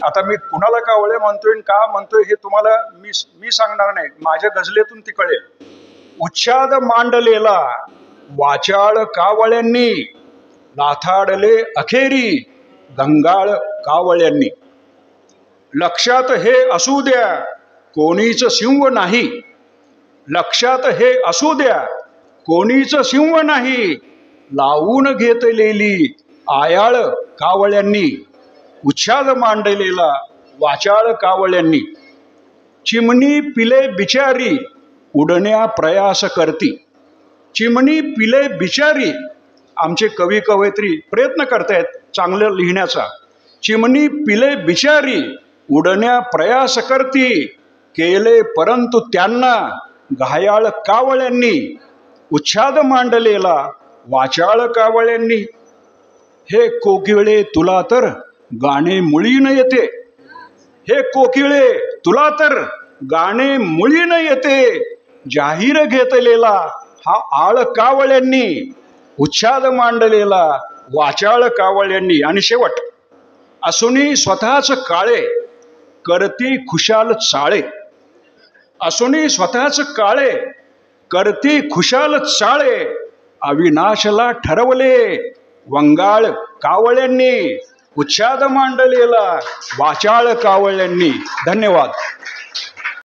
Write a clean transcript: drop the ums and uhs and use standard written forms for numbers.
आता मी कुणाला कावळे म्हणतोय आणि का म्हणतोय हे तुम्हाला मी सांगणार नाही, माझ्या गझलेतून ती कळेल. उच्छाद मांडलेला वाचाळ कावळ्यांनी, लाथाडले अखेरी गंगाळ कावळ्यांनी. लक्षात हे असू द्या कोणीच सिंह नाही, लक्षात हे असू द्या कोणीच सिंह नाही, लावून घेतलेली आयाळ कावळ्यांनी. उच्छाद मांडलेला वाचाळ कावळ्यांनी. चिमणी पिले बिचारी उडण्या प्रयास करती. चिमणी पिले बिचारी. आमचे कवी कवयित्री प्रयत्न करतायत चांगलं लिहिण्याचा. चिमणी पिले बिचारी उडण्या प्रयास करती, केले परंतु त्यांना घायाळ कावळ्यांनी. उच्छाद मांडलेला वाचाळ कावळ्यांनी. हे कोकिळे तुला तर गाणे मुळीन येते, हे कोकिळे तुला तर गाणे मुळीन येते, जाहीर घेतलेला हा आळ कावळ्यांनी. उच्छाद मांडलेला वाचाळ कावळ्यांनी. आणि शेवट, असुनी स्वतःच काळे करती खुशाल चाळे. असुनी स्वतःच काळे करती खुशाल चाळे, अविनाशला ठरवले वंगाळ कावळ्यांनी. उच्छाद मांडलेला वाचाळ कावळ्यांनी. धन्यवाद.